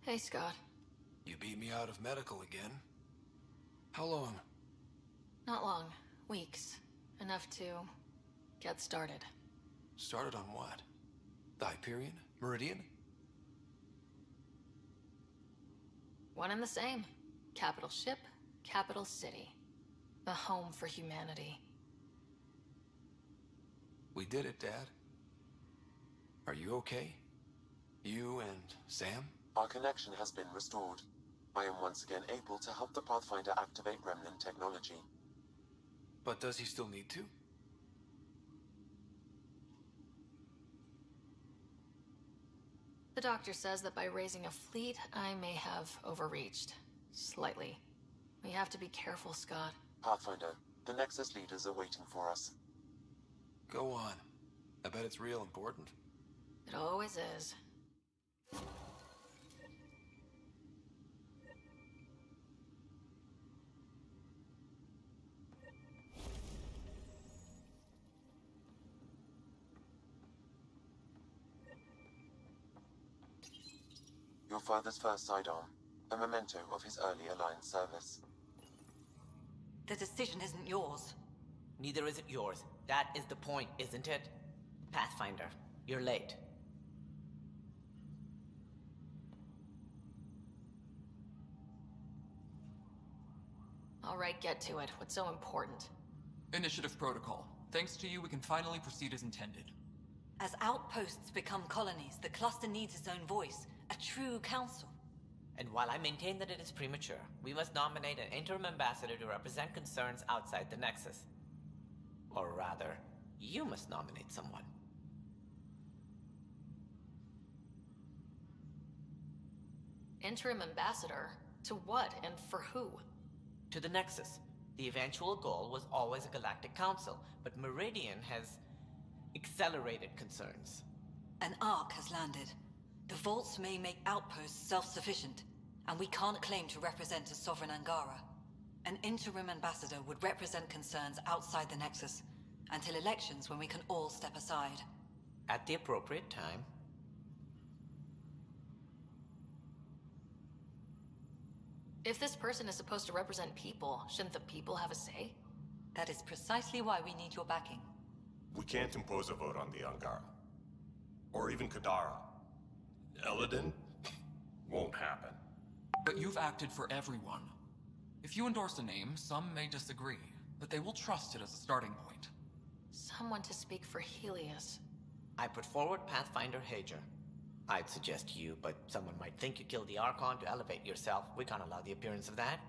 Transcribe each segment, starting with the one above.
Hey, Scott. You beat me out of medical again. How long? Not long. Weeks. Enough to get started. Started on what? The Hyperion? Meridian? One and the same. Capital ship, capital city. The home for humanity. We did it, Dad. Are you okay? You and Sam? Our connection has been restored. I am once again able to help the Pathfinder activate Remnant technology. But does he still need to? The doctor says that by raising a fleet, I may have overreached. Slightly. We have to be careful, Scott. Pathfinder, the Nexus leaders are waiting for us. Go on. I bet it's real important. It always is. Your father's first sidearm, a memento of his early Alliance service. The decision isn't yours. Neither is it yours. That is the point, isn't it? Pathfinder, you're late. All right, get to it. What's so important? Initiative protocol. Thanks to you, we can finally proceed as intended. As outposts become colonies, the cluster needs its own voice, a true council. And while I maintain that it is premature, we must nominate an interim ambassador to represent concerns outside the Nexus. Or rather, you must nominate someone. Interim ambassador? To what and for who? To the Nexus. The eventual goal was always a galactic council, but Meridian has accelerated concerns. An arc has landed. The vaults may make outposts self-sufficient, and we can't claim to represent a sovereign Angara. An interim ambassador would represent concerns outside the Nexus, until elections when we can all step aside. At the appropriate time. If this person is supposed to represent people, shouldn't the people have a say? That is precisely why we need your backing. We can't impose a vote on the Angara. Or even Kadara. Eladin? Won't happen. But you've acted for everyone. If you endorse a name, some may disagree, but they will trust it as a starting point. Someone to speak for Helios. I put forward Pathfinder Hager. I'd suggest you, but someone might think you killed the Archon to elevate yourself. We can't allow the appearance of that.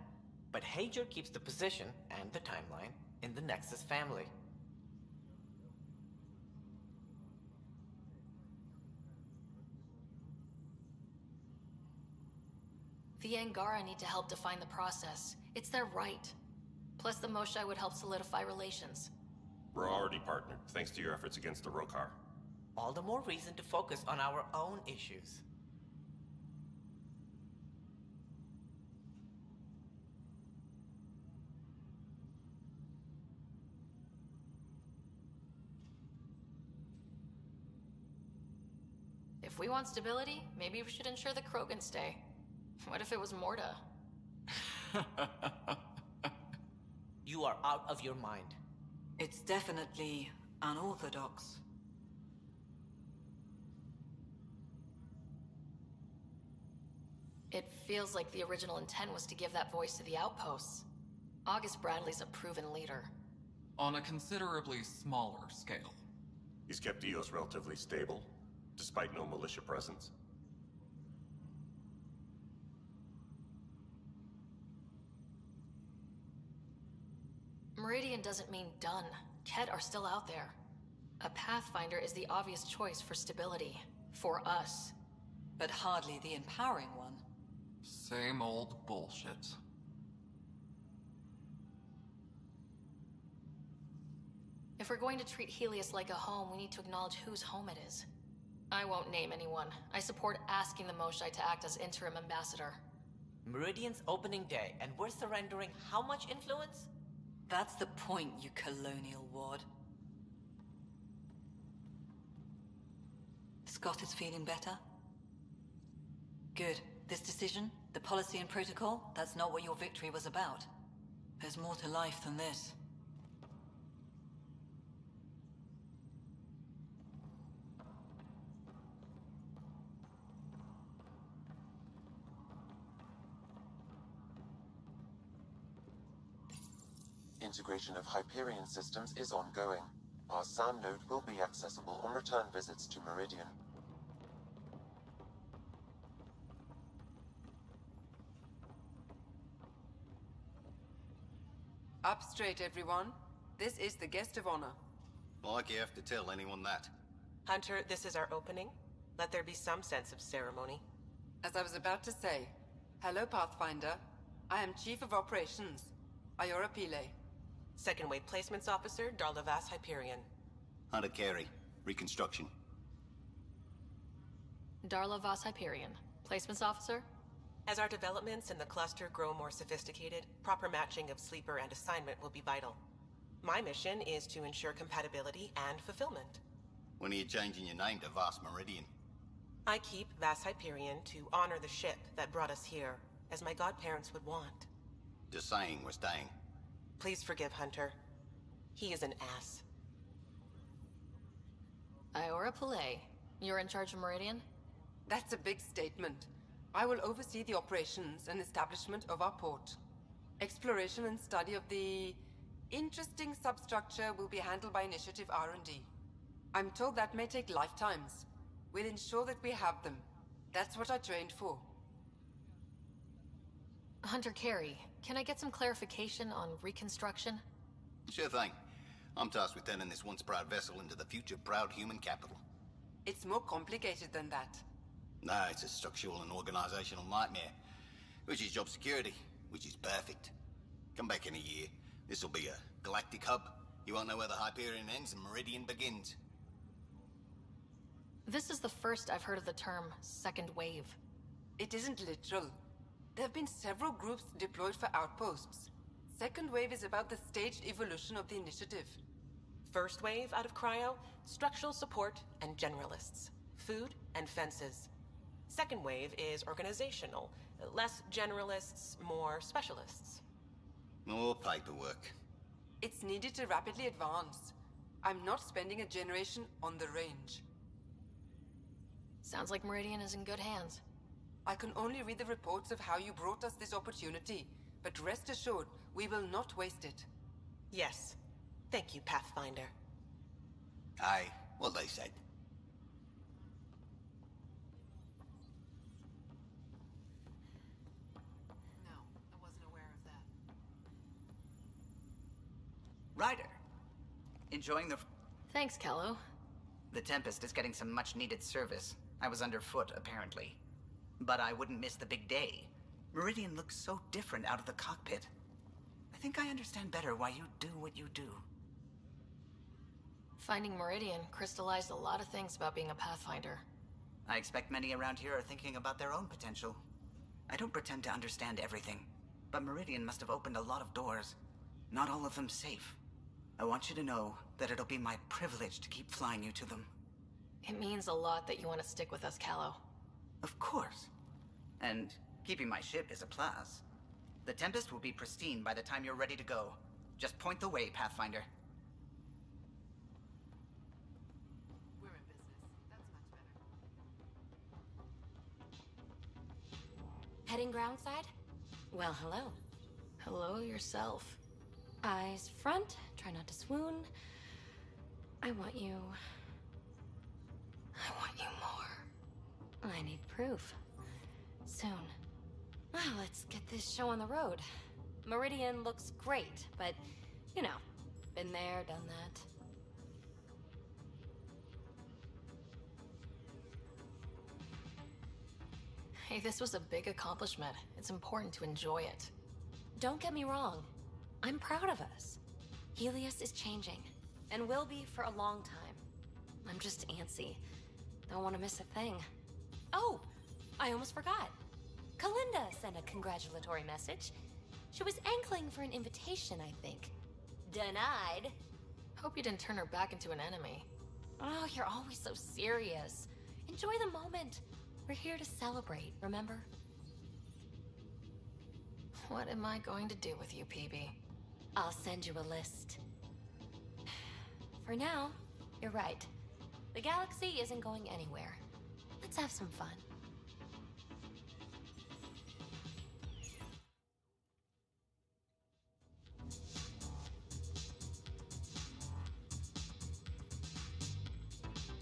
But Hager keeps the position and the timeline in the Nexus family. The Angara need to help define the process. It's their right. Plus the Moshae would help solidify relations. We're already partnered, thanks to your efforts against the Rokar. All the more reason to focus on our own issues. If we want stability, maybe we should ensure the Krogan stay. What if it was Morta? You are out of your mind. It's definitely unorthodox. It feels like the original intent was to give that voice to the outposts. August Bradley's a proven leader. On a considerably smaller scale. He's kept EOS relatively stable, despite no militia presence. Meridian doesn't mean done. Ket are still out there. A Pathfinder is the obvious choice for stability. For us. But hardly the empowering one. Same old bullshit. If we're going to treat Helios like a home, we need to acknowledge whose home it is. I won't name anyone. I support asking the Moshae to act as interim ambassador. Meridian's opening day, and we're surrendering how much influence? That's the point, you colonial ward. Scott is feeling better? Good. This decision, the policy and protocol, that's not what your victory was about. There's more to life than this. Integration of Hyperion systems is ongoing. Our SAM node will be accessible on return visits to Meridian. Up straight, everyone. This is the guest of honor. Like you have to tell anyone that. Hunter, this is our opening. Let there be some sense of ceremony. As I was about to say, hello, Pathfinder. I am Chief of Operations, Iora Pile. Second Wave Placements Officer, Darlavas Hyperion. Hunter Carey, Reconstruction. Darla Voss Hyperion. Placements officer? As our developments in the cluster grow more sophisticated, proper matching of sleeper and assignment will be vital. My mission is to ensure compatibility and fulfillment. When are you changing your name to Vast Meridian? I keep Vas Hyperion to honor the ship that brought us here, as my godparents would want. Just saying we're staying. Please forgive Hunter. He is an ass. Iora Pillay. You're in charge of Meridian? That's a big statement. I will oversee the operations and establishment of our port. Exploration and study of the interesting substructure will be handled by Initiative R&D. I'm told that may take lifetimes. We'll ensure that we have them. That's what I trained for. Hunter Carey, can I get some clarification on reconstruction? Sure thing. I'm tasked with turning this once proud vessel into the future proud human capital. It's more complicated than that. No, it's a structural and organizational nightmare. Which is job security, which is perfect. Come back in a year. This'll be a galactic hub. You won't know where the Hyperion ends and Meridian begins. This is the first I've heard of the term second wave. It isn't literal. There have been several groups deployed for outposts. Second wave is about the staged evolution of the initiative. First wave out of cryo, structural support and generalists. Food and fences. Second wave is organizational. Less generalists, more specialists. More paperwork. It's needed to rapidly advance. I'm not spending a generation on the range. Sounds like Meridian is in good hands. I can only read the reports of how you brought us this opportunity, but rest assured, we will not waste it. Yes. Thank you, Pathfinder. Aye, what they said. No, I wasn't aware of that. Ryder. Enjoying the... Thanks, Callow. The Tempest is getting some much-needed service. I was underfoot, apparently. But I wouldn't miss the big day. Meridian looks so different out of the cockpit. I think I understand better why you do what you do. Finding Meridian crystallized a lot of things about being a Pathfinder. I expect many around here are thinking about their own potential. I don't pretend to understand everything, but Meridian must have opened a lot of doors. Not all of them safe. I want you to know that it'll be my privilege to keep flying you to them. It means a lot that you want to stick with us, Callow. Of course. And keeping my ship is a plus. The Tempest will be pristine by the time you're ready to go. Just point the way, Pathfinder. We're in business. That's much better. Heading groundside? Well, hello. Hello yourself. Eyes front, try not to swoon. I want you more. I need proof. Soon. Well, let's get this show on the road. Meridian looks great, but, you know, been there, done that. Hey, this was a big accomplishment. It's important to enjoy it. Don't get me wrong. I'm proud of us. Helios is changing, and will be for a long time. I'm just antsy. Don't want to miss a thing. Oh, I almost forgot. Kalinda sent a congratulatory message. She was angling for an invitation, I think. Denied. Hope you didn't turn her back into an enemy. Oh, you're always so serious. Enjoy the moment. We're here to celebrate, remember? What am I going to do with you, PB? I'll send you a list. For now, you're right. The galaxy isn't going anywhere. Let's have some fun.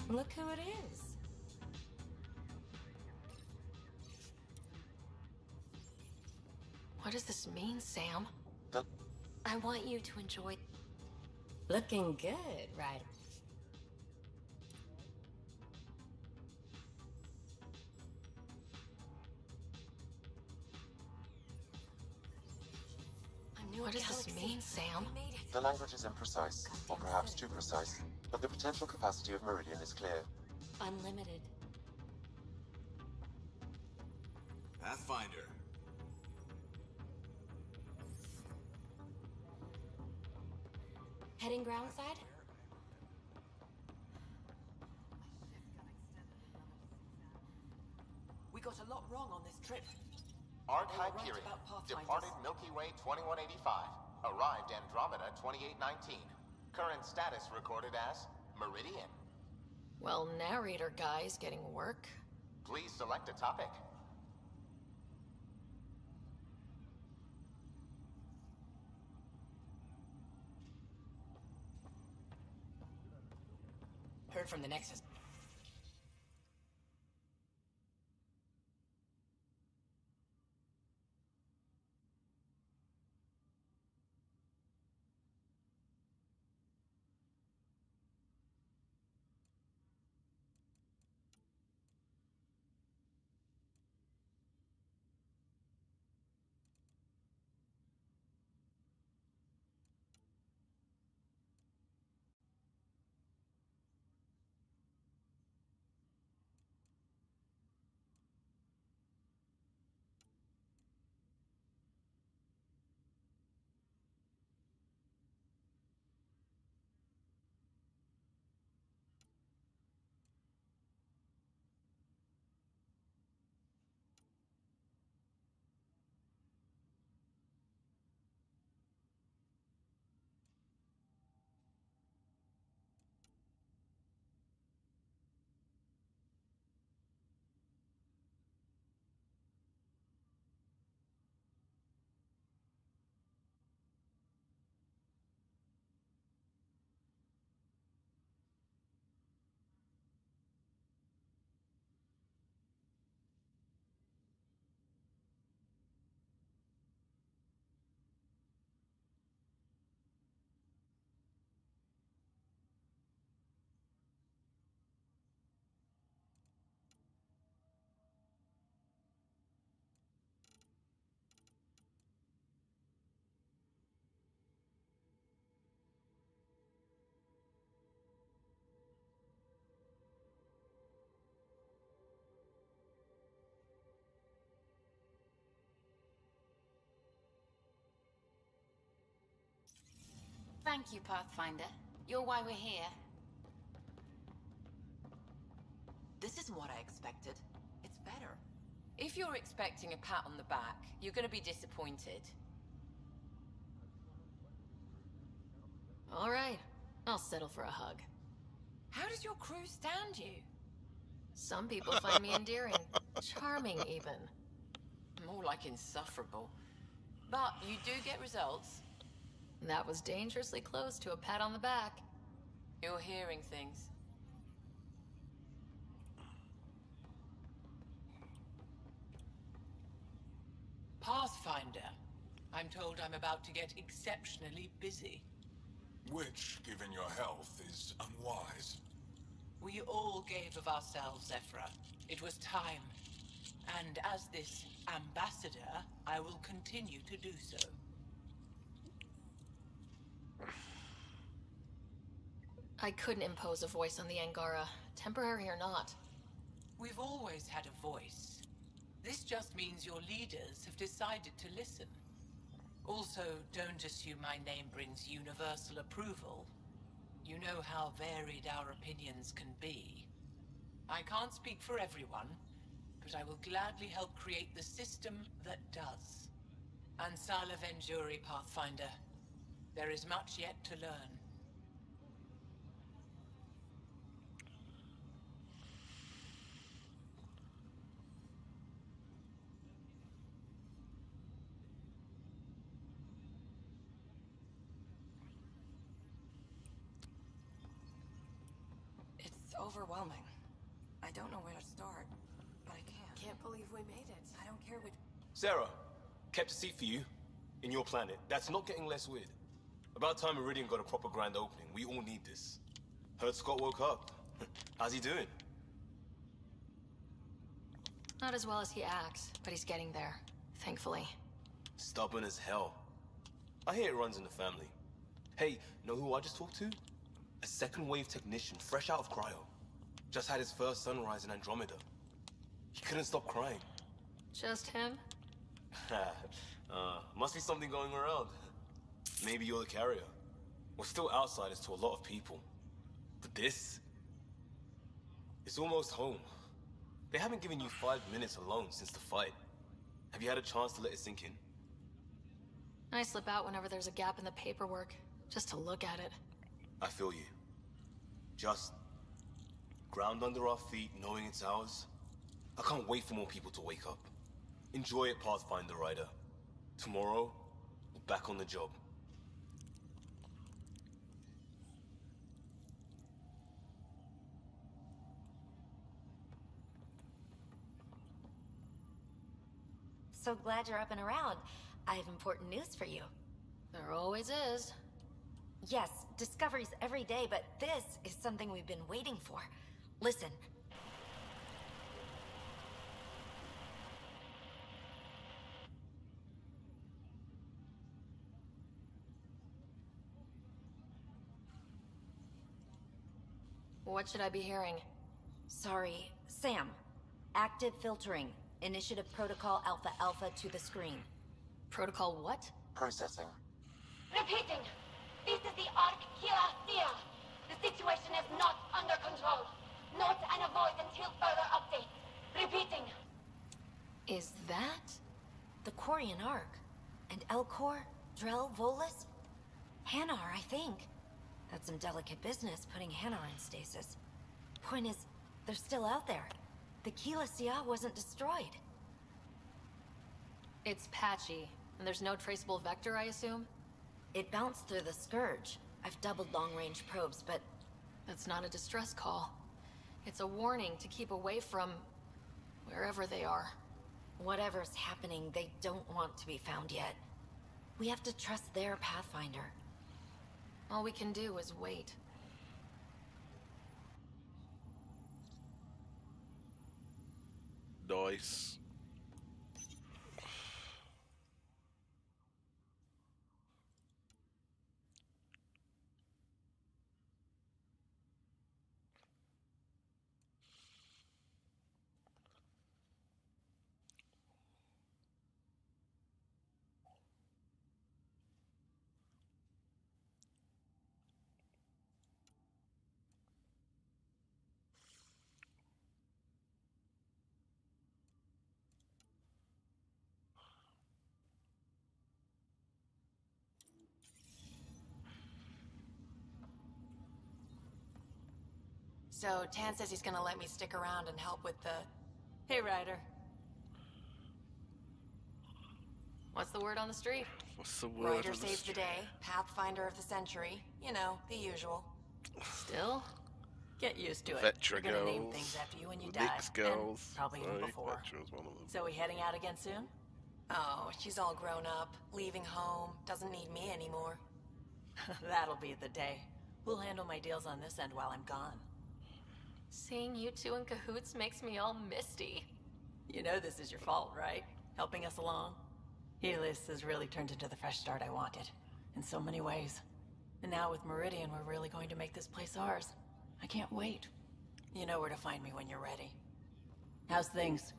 Look who it is. What does this mean, Sam? I want you to enjoy... Looking good, right? What does this mean, Sam? The language is imprecise, or perhaps too precise, but the potential capacity of Meridian is clear. Unlimited. Pathfinder. Heading groundside? We got a lot wrong on this trip. Arc They were right Hyperion, about Pathfinders. departed Milky Way 2185, arrived Andromeda 2819. Current status recorded as Meridian. Well, narrator guy's getting work. Please select a topic. Heard from the Nexus. Thank you, Pathfinder. You're why we're here. This isn't what I expected. It's better. If you're expecting a pat on the back, you're gonna be disappointed. All right, I'll settle for a hug. How does your crew stand you? Some people find me endearing. Charming, even. More like insufferable. But you do get results. That was dangerously close to a pat on the back. You're hearing things. Pathfinder. I'm told I'm about to get exceptionally busy. Which, given your health, is unwise. We all gave of ourselves, Zephyra. It was time. And as this ambassador, I will continue to do so. I couldn't impose a voice on the Angara, temporary or not. We've always had a voice. This just means your leaders have decided to listen. Also, don't assume my name brings universal approval. You know how varied our opinions can be. I can't speak for everyone, but I will gladly help create the system that does. Ansala Venjuri, Pathfinder. There is much yet to learn. It's overwhelming. I don't know where to start, but I can't. Can't believe we made it. I don't care which... Sarah, kept a seat for you. In your planet. That's not getting less weird. About time Meridian got a proper grand opening. We all need this. Heard Scott woke up. How's he doing? Not as well as he acts, but he's getting there, thankfully. Stubborn as hell. I hear it runs in the family. Hey, know who I just talked to? A second wave technician, fresh out of cryo. Just had his first sunrise in Andromeda. He couldn't stop crying. Just him? Must be something going around. Maybe you're the carrier. We're still outsiders to a lot of people. But this... it's almost home. They haven't given you 5 minutes alone since the fight. Have you had a chance to let it sink in? I slip out whenever there's a gap in the paperwork, just to look at it. I feel you. Just... ground under our feet, knowing it's ours. I can't wait for more people to wake up. Enjoy it, Pathfinder Rider. Tomorrow, we're back on the job. So glad you're up and around. I have important news for you. There always is. Yes, discoveries every day, but this is something we've been waiting for. Listen. What should I be hearing? Sorry, Sam. Active filtering. Initiative Protocol Alpha Alpha to the screen. Protocol what? Processing. Repeating. This is the Ark Kira. The situation is not under control. Note and avoid until further update. Repeating. Is that? The Quarian Ark. And Elcor, Drell, Volus? Hanar, I think. That's some delicate business, putting Hanar in stasis. Point is, they're still out there. The Keela Sia wasn't destroyed. It's patchy, and there's no traceable vector, I assume? It bounced through the Scourge. I've doubled long-range probes, but... That's not a distress call. It's a warning to keep away from... wherever they are. Whatever's happening, they don't want to be found yet. We have to trust their Pathfinder. All we can do is wait. Nice. So, Tan says he's gonna let me stick around and help with the... Hey, Ryder. What's the word on the street? What's the word Ryder on the saves street? the day, Pathfinder of the century. You know, the usual. Still? Get used to it. Vetra We're gonna name girls, things after you when you the die. Nyx girls. And probably even Right, before. Vetra's one of them. So we heading out again soon? Oh, she's all grown up, leaving home, doesn't need me anymore. That'll be the day. We'll handle my deals on this end while I'm gone. Seeing you two in cahoots makes me all misty. You know this is your fault, right? Helping us along? Helios has really turned into the fresh start I wanted. In so many ways. And now with Meridian, we're really going to make this place ours. I can't wait. You know where to find me when you're ready. How's things?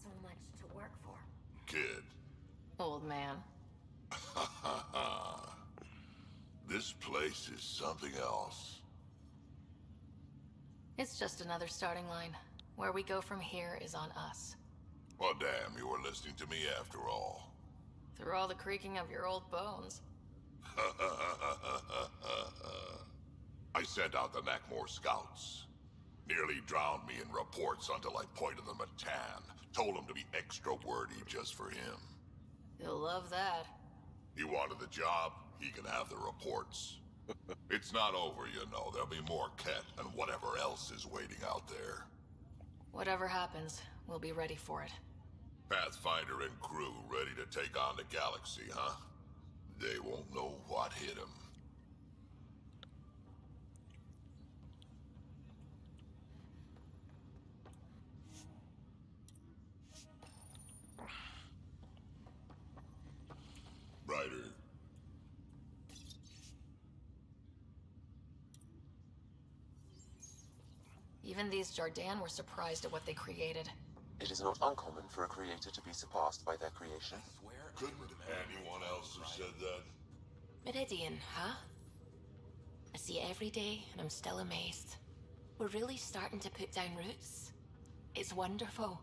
So much to work for. Kid. Old man. This place is something else. It's just another starting line. Where we go from here is on us. Well, damn, you were listening to me after all. Through all the creaking of your old bones. I sent out the Nakmor scouts. Nearly drowned me in reports until I pointed them at Tan. Told him to be extra wordy just for him. You'll love that. He wanted the job, he can have the reports. It's not over, you know. There'll be more Ket and whatever else is waiting out there. Whatever happens, we'll be ready for it. Pathfinder and crew ready to take on the galaxy, huh? They won't know what hit them. Ryder. Even these Jardan were surprised at what they created. It is not uncommon for a creator to be surpassed by their creation. Couldn't anyone else have said that? Meridian, huh? I see it every day, and I'm still amazed. We're really starting to put down roots. It's wonderful.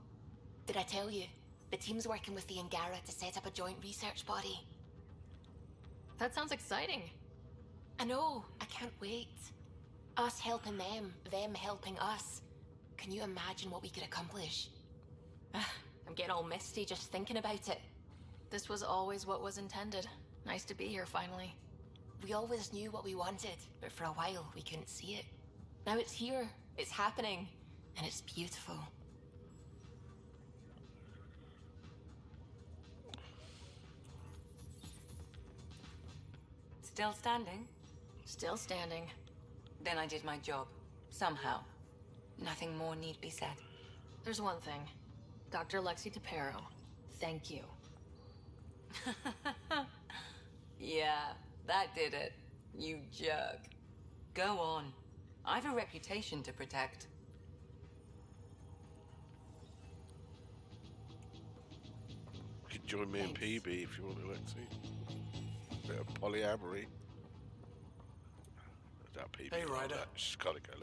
Did I tell you? The team's working with the Angara to set up a joint research body. That sounds exciting. I know, I can't wait. Us helping them helping us. Can you imagine what we could accomplish? I'm getting all misty just thinking about it. This was always what was intended. Nice to be here finally. We always knew what we wanted, but for a while we couldn't see it. Now it's here, it's happening, and it's beautiful. Still standing? Still standing. Then I did my job. Somehow. Nothing more need be said. There's one thing. Dr. Lexi DePero, thank you. Yeah, that did it. You jerk. Go on. I've a reputation to protect. You can join me in PB if you want to, Lexi. Bit of polyamory. Hey, Ryder.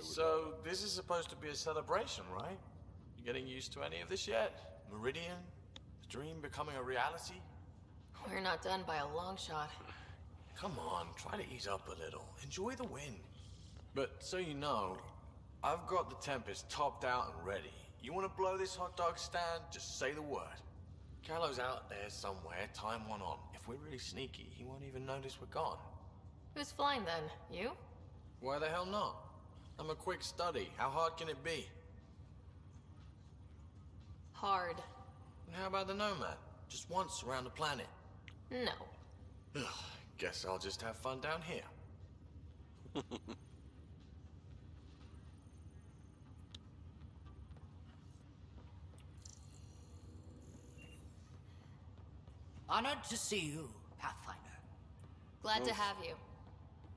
So, this is supposed to be a celebration, right? You getting used to any of this yet? Meridian? The dream becoming a reality? We're not done by a long shot. Come on, try to ease up a little. Enjoy the win. But, so you know, I've got the Tempest topped out and ready. You want to blow this hot dog stand? Just say the word. Callo's out there somewhere, time one on. If we're really sneaky, he won't even notice we're gone. Who's flying then? You? Why the hell not? I'm a quick study. How hard can it be? Hard. And how about the Nomad? Just once around the planet? No. Ugh, guess I'll just have fun down here. Honored to see you, Pathfinder. Glad to have you.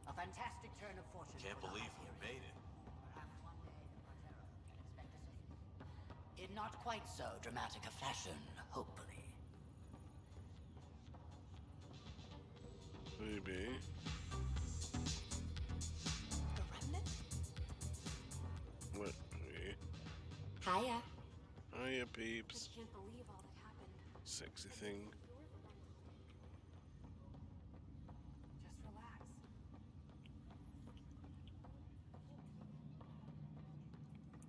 A fantastic turn of fortune. Can't believe we made it. Perhaps one day the Protera can expect the same. In not quite so dramatic a fashion, hopefully. Maybe. The remnant? What? Hiya. Hiya, peeps. I can't believe all that happened. Sexy thing. Just relax.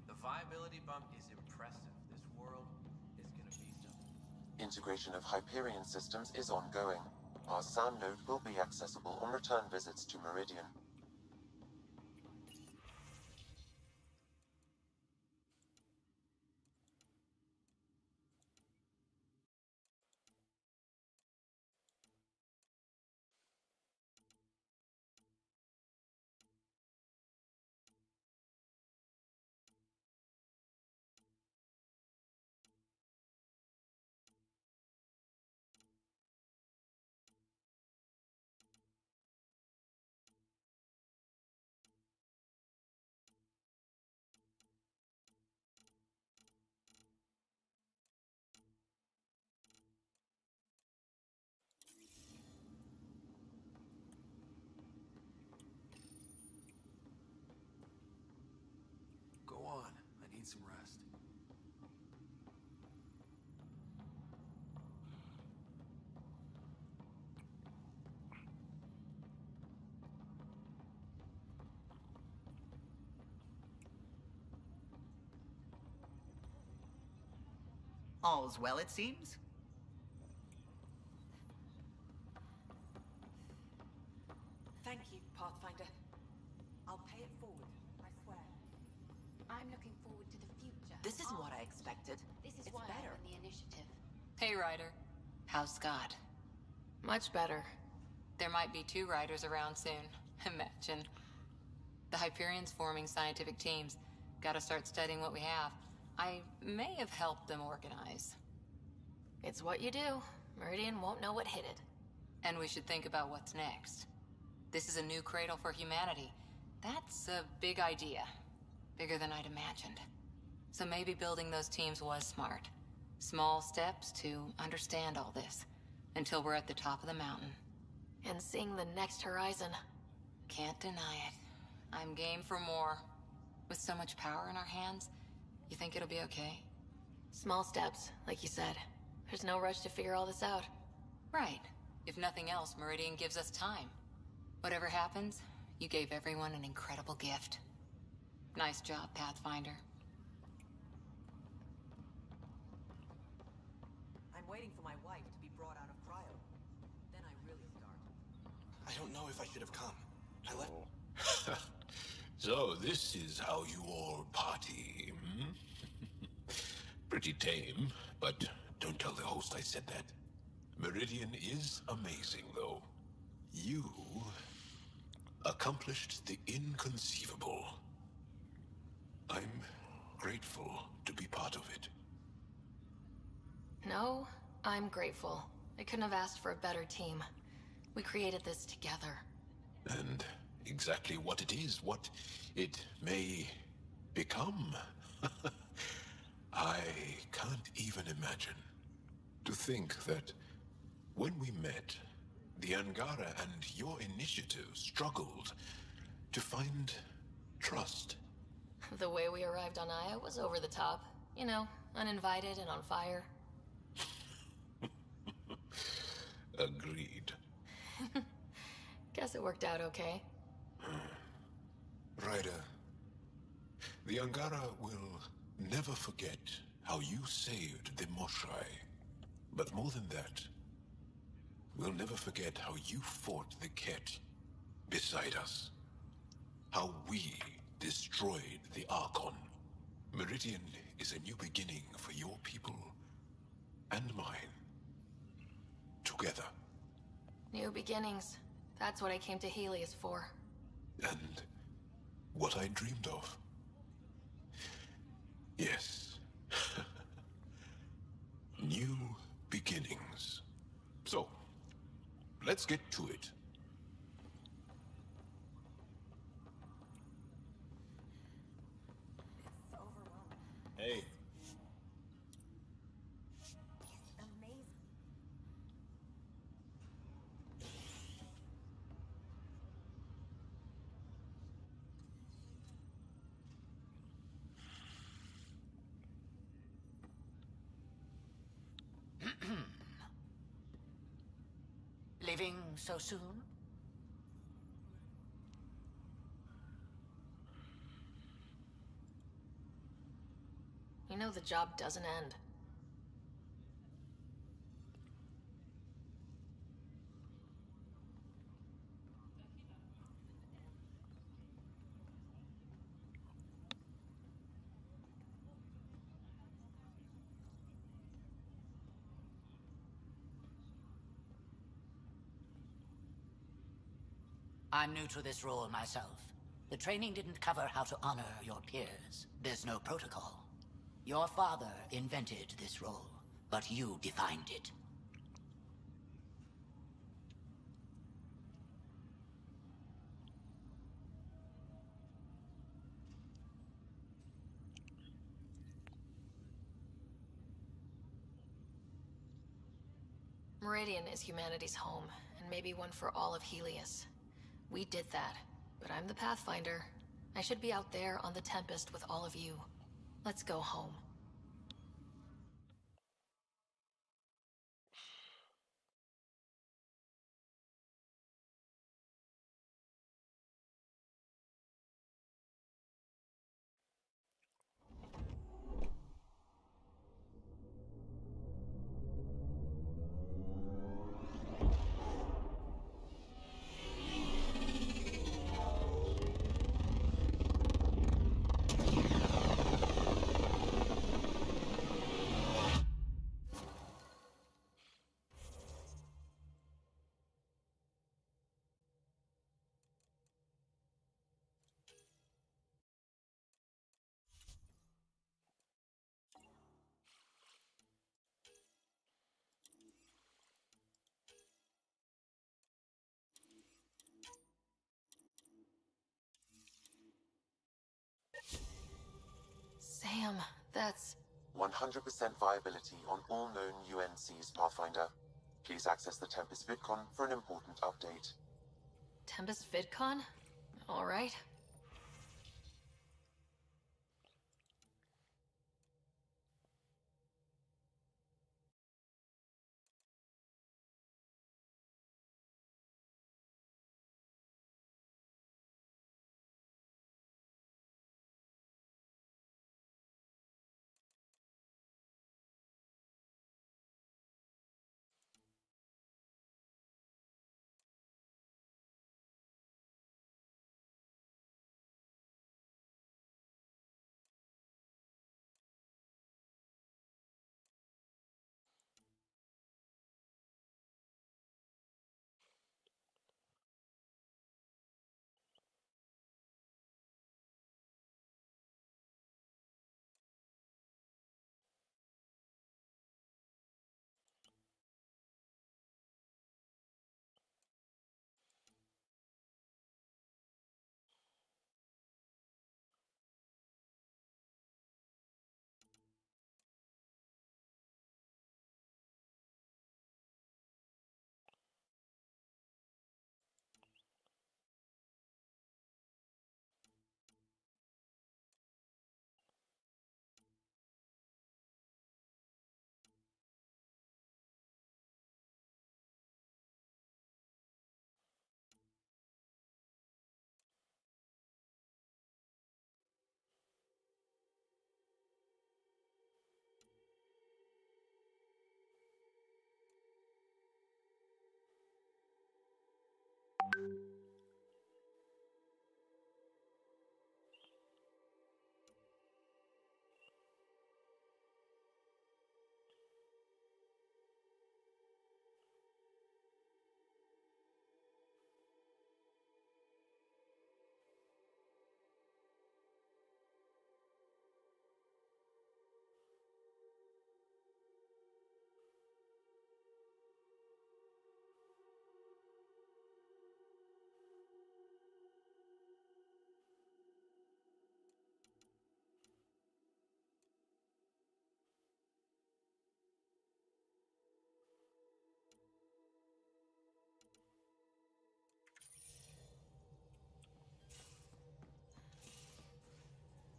The viability bump is impressive. This world is gonna be something. Integration of Hyperion systems is ongoing. Our SAM node will be accessible on return visits to Meridian. some rest. All's well, it seems? Thank you, Pathfinder. I'll pay it forward, I swear. I'm looking forward to the future. This isn't what I expected. This is It's why better. I won the initiative. Hey, Ryder. How's Scott? Much better. There might be 2 riders around soon. Imagine. The Hyperion's forming scientific teams. Gotta start studying what we have. I may have helped them organize. It's what you do. Meridian won't know what hit it. And we should think about what's next. This is a new cradle for humanity. That's a big idea. Bigger than I'd imagined. So maybe building those teams was smart. Small steps to understand all this. Until we're at the top of the mountain. And seeing the next horizon. Can't deny it. I'm game for more. With so much power in our hands, you think it'll be okay? Small steps, like you said. There's no rush to figure all this out. Right. If nothing else, Meridian gives us time. Whatever happens, you gave everyone an incredible gift. Nice job, Pathfinder. I'm waiting for my wife to be brought out of cryo. Then I really start. I don't know if I should have come. I left. So this is how you all party, hmm? Pretty tame, but don't tell the host I said that. Meridian is amazing, though. You accomplished the inconceivable. I'm grateful to be part of it. No, I'm grateful. I couldn't have asked for a better team. We created this together. And exactly what it is, what it may become. I can't even imagine. To think that when we met, the Angara and your initiative struggled to find trust. The way we arrived on Aya was over the top. You know, uninvited and on fire. Agreed. Guess it worked out okay. Ryder, the Angara will never forget how you saved the Moshai. But more than that, we'll never forget how you fought the Ket beside us. How we destroyed the Archon. Meridian is a new beginning for your people and mine. Together. New beginnings. That's what I came to Helios for. And what I dreamed of. Yes. New beginnings. So, let's get to it. Hey. Leaving so soon? You know the job doesn't end. I'm new to this role myself. The training didn't cover how to honor your peers. There's no protocol. Your father invented this role, but you defined it. Meridian is humanity's home, and maybe one for all of Helios. We did that, but I'm the Pathfinder. I should be out there on the Tempest with all of you. Let's go home. Sam, that's... 100% viability on all known UNCs, Pathfinder. Please access the Tempest VidCon for an important update. Tempest VidCon? Alright.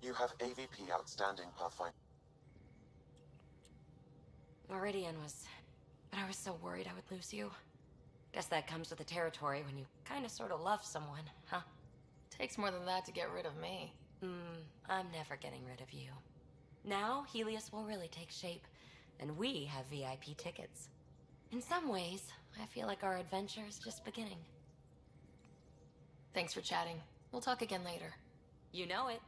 You have AVP outstanding, Pathfinder. Meridian was... But I was so worried I would lose you. Guess that comes with the territory when you kinda sorta love someone, huh? Takes more than that to get rid of me. I'm never getting rid of you. Now, Helios will really take shape, and we have VIP tickets. In some ways, I feel like our adventure is just beginning. Thanks for chatting. We'll talk again later. You know it.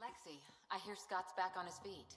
Lexi, I hear Scott's back on his feet.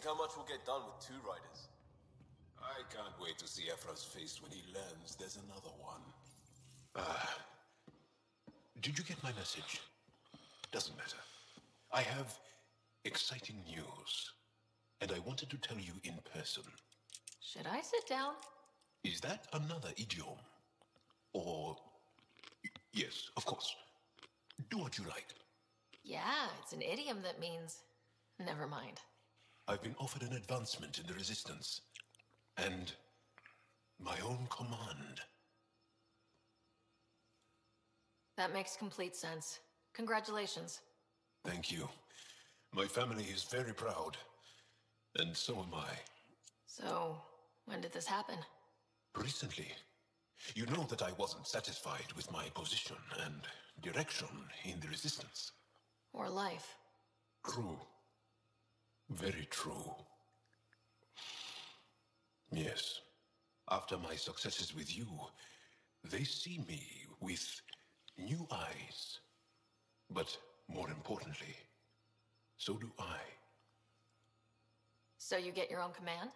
Think how much we'll get done with 2 riders? I can't wait to see Ephra's face when he learns there's another one. Did you get my message? Doesn't matter. I have exciting news, and I wanted to tell you in person. Should I sit down? Is that another idiom? Or... Yes, of course. Do what you like. Yeah, it's an idiom that means... Never mind. I've been offered an advancement in the Resistance. And... my own command. That makes complete sense. Congratulations. Thank you. My family is very proud. And so am I. So, when did this happen? Recently. You know that I wasn't satisfied with my position and direction in the Resistance. Or life. True. Very true. Yes. After my successes with you, they see me with new eyes. But more importantly, so do I. So you get your own command?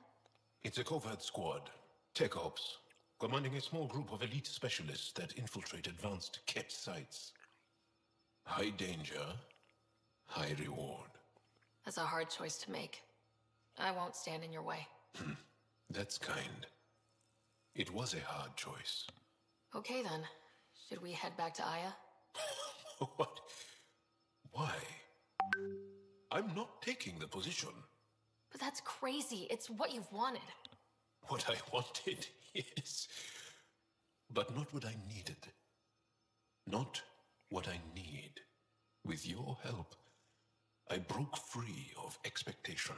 It's a covert squad, Tech Ops, commanding a small group of elite specialists that infiltrate advanced Ket sites. High danger, high reward. That's a hard choice to make. I won't stand in your way. That's kind. It was a hard choice. Okay then. Should we head back to Aya? What? Why? I'm not taking the position. But that's crazy. It's what you've wanted. What I wanted, yes. But not what I needed. Not what I need. With your help, I broke free of expectation.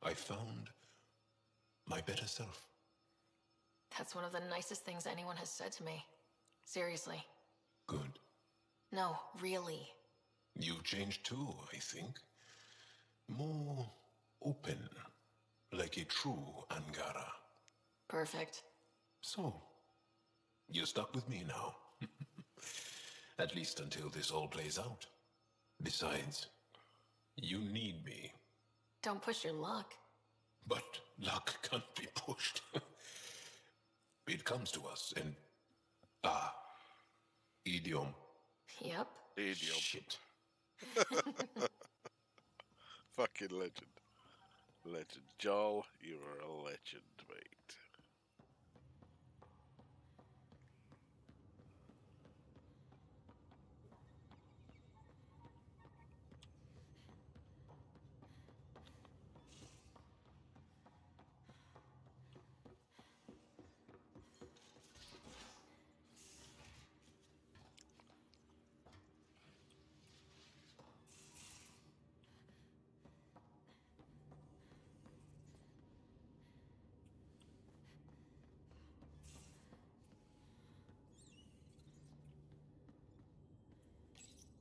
I found my better self. That's one of the nicest things anyone has said to me. Seriously. Good. No, really. You've changed too, I think. More open, like a true Angara. Perfect. So, you're stuck with me now. At least until this all plays out. Besides, you need me. Don't push your luck. But luck can't be pushed. It comes to us and... idiom. Yep. Idiom. Shit. Fucking legend. Legend. Joel, you are a legend, mate.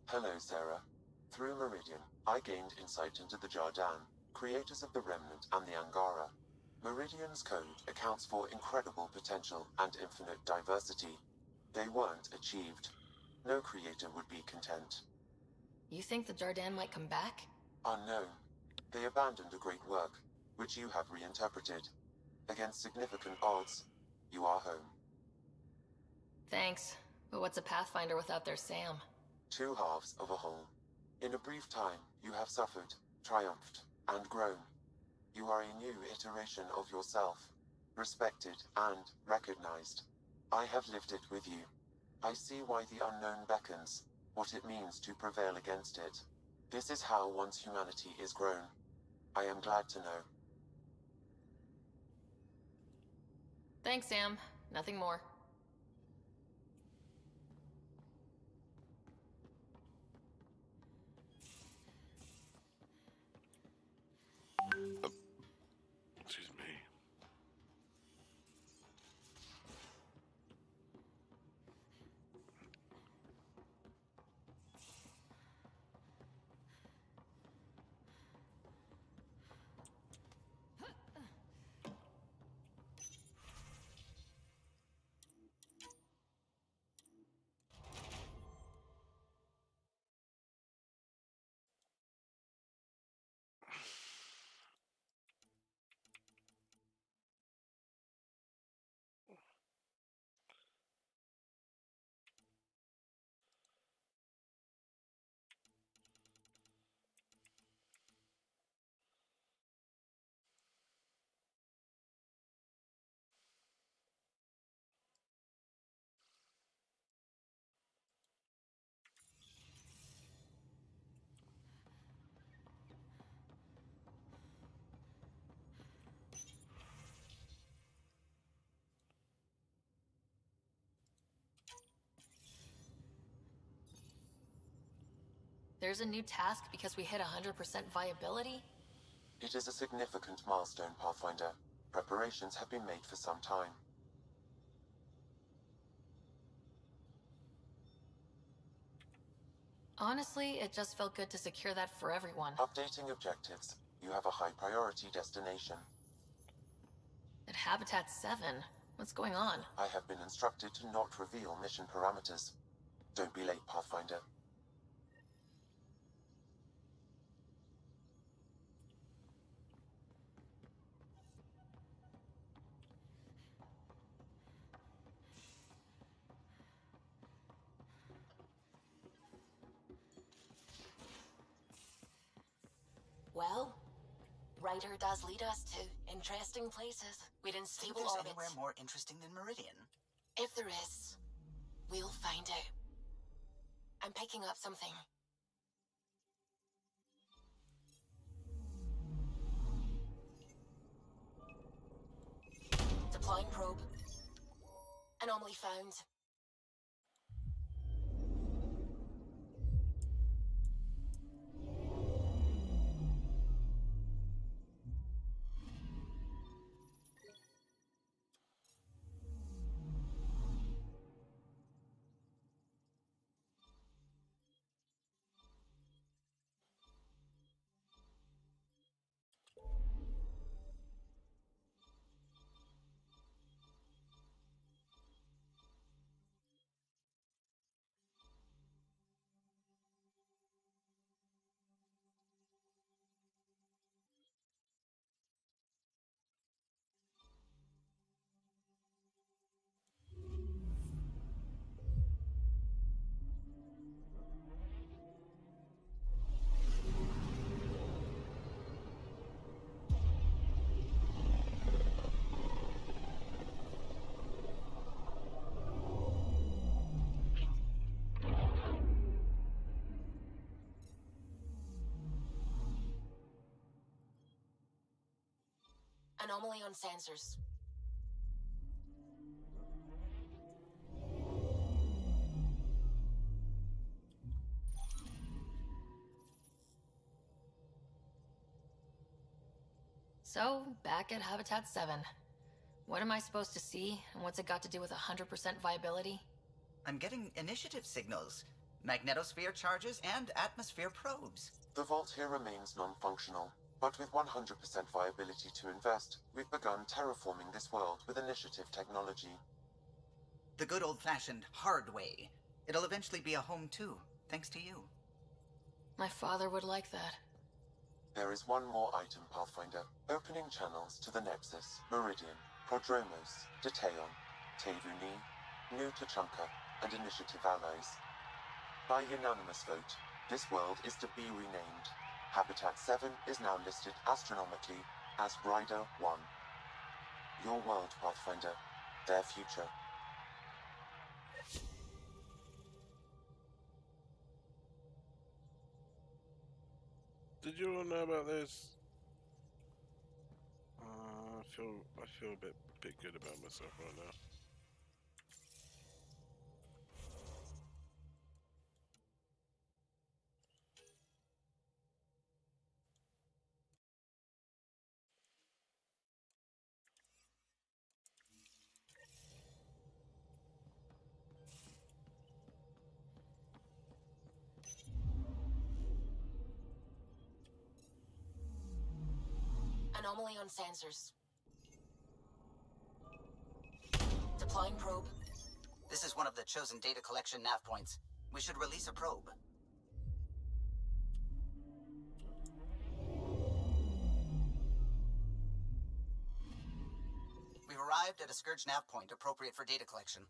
Hello, Sarah. Through Meridian, I gained insight into the Jardin, creators of the Remnant and the Angara. Meridian's code accounts for incredible potential and infinite diversity. They weren't achieved. No creator would be content. You think the Jardin might come back? Unknown. They abandoned a great work, which you have reinterpreted. Against significant odds, you are home. Thanks. But what's a Pathfinder without their Sam? 2 halves of a whole. In a brief time, you have suffered, triumphed, and grown. You are a new iteration of yourself, respected and recognized. I have lived it with you. I see why the unknown beckons, what it means to prevail against it. This is how one's humanity is grown. I am glad to know. Thanks, Sam. Nothing more. Excuse me. There's a new task because we hit 100% viability? It is a significant milestone, Pathfinder. Preparations have been made for some time. Honestly, it just felt good to secure that for everyone. Updating objectives. You have a high priority destination. At Habitat 7, what's going on? I have been instructed to not reveal mission parameters. Don't be late, Pathfinder. Well, Ryder does lead us to interesting places with unstable Think there's orbits. anywhere more interesting than Meridian? If there is, we'll find out. I'm picking up something. Deploying probe. Anomaly found. Anomaly on sensors. So, back at Habitat 7. What am I supposed to see, and what's it got to do with 100% viability? I'm getting initiative signals, magnetosphere charges, and atmosphere probes. The vault here remains non-functional, but with 100% viability to invest, we've begun terraforming this world with initiative technology. The good old-fashioned hard way. It'll eventually be a home too, thanks to you. My father would like that. There is one more item, Pathfinder. Opening channels to the Nexus, Meridian, Prodromos, Detaeon, Tevuni, New Tachanka, and Initiative allies. By unanimous vote, this world is to be renamed. Habitat 7 is now listed astronomically as Rider 1. Your world, Pathfinder. Their future. Did you all know about this? I feel a bit good about myself right now. Anomaly on sensors. Deploying probe. This is one of the chosen data collection nav points. We should release a probe. We've arrived at a Scourge nav point appropriate for data collection.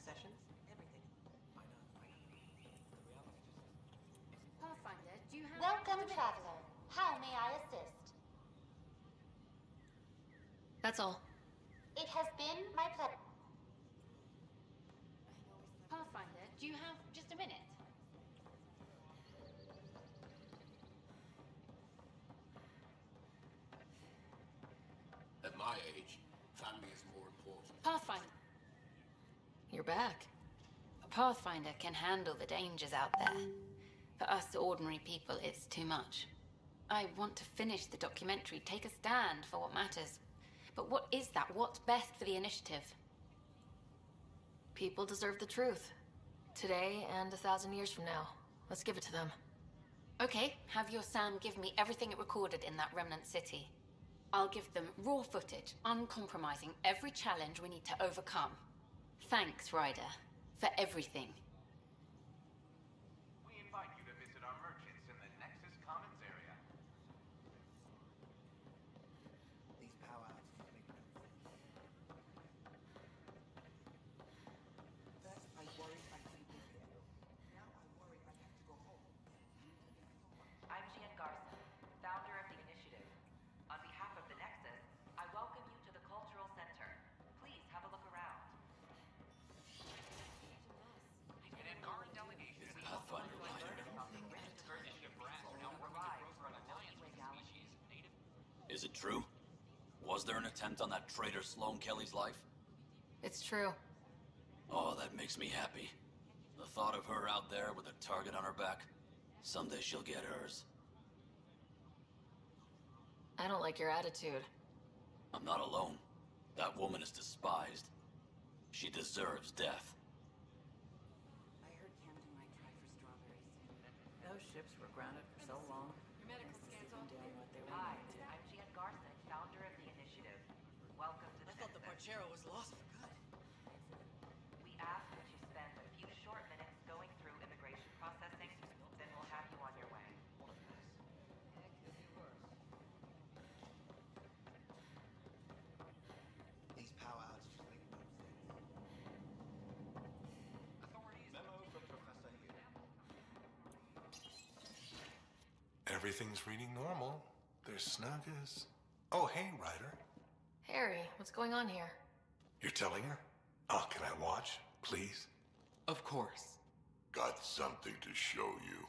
sessions, everything. Pathfinder, do you have... Welcome, traveler. How may I assist? That's all. It has been my pleasure. Pathfinder, do you have just a minute? At my age, family is more important. Pathfinder. You're back. A Pathfinder can handle the dangers out there. For us ordinary people, it's too much. I want to finish the documentary, take a stand for what matters. But what is that? What's best for the initiative? People deserve the truth. Today and 1,000 years from now. Let's give it to them. Okay, have your Sam give me everything it recorded in that remnant city. I'll give them raw footage, uncompromising every challenge we need to overcome. Thanks, Ryder, for everything. We invite you to visit our merchants in the Nexus Commons area. These powwows make no sense. First, I worried I couldn't live here. Now I worry I have to go home. I'm Gian Garson, founder of the initiative. On behalf of the Nexus, I welcome you to the Cultural Center. Please have a look around. An Angaran delegation is Pathfinder Rider. Is it true? Was there an attempt on that traitor Sloane Kelly's life? It's true. Oh, that makes me happy. The thought of her out there with a target on her back. Someday she'll get hers. I don't like your attitude. I'm not alone. That woman is despised. She deserves death. I heard Camden might try for strawberries soon. Those ships were grounded for so long. Your medical scans Been doing what they were Hi, meant to. I'm Gian Garson, founder of the initiative. Welcome to the I thought the Nexus. Parchero was lost for good. We ask that you spend a few short minutes going through immigration processing, then we'll have you on your way. These powwows just make no sense. Authorities memo from Professor Hill. Everything's reading normal. They're snug as... Oh, hey, Ryder. Harry, what's going on here? You're telling her? Oh, can I watch, please? Of course. Got something to show you.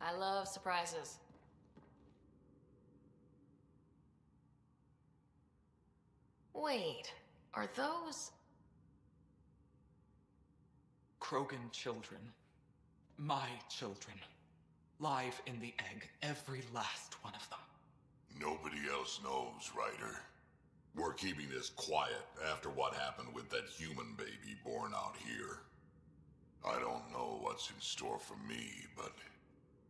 I love surprises. Wait, are those... Krogan children. My children. Live in the egg, every last one of them. Nobody else knows, Ryder. We're keeping this quiet after what happened with that human baby born out here. I don't know what's in store for me, but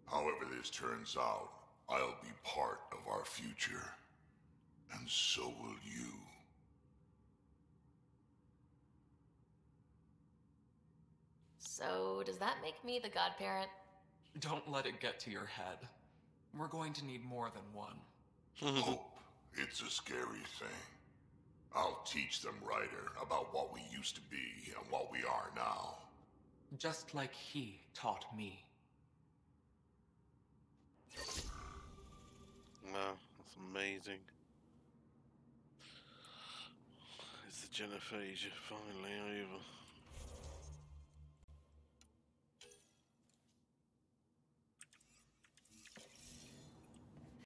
however this turns out, I'll be part of our future. And so will you. So, does that make me the godparent? Don't let it get to your head. We're going to need more than one. Hope. It's a scary thing. I'll teach them, Ryder, about what we used to be and what we are now. Just like he taught me. Wow, that's amazing. It's the genophage finally over.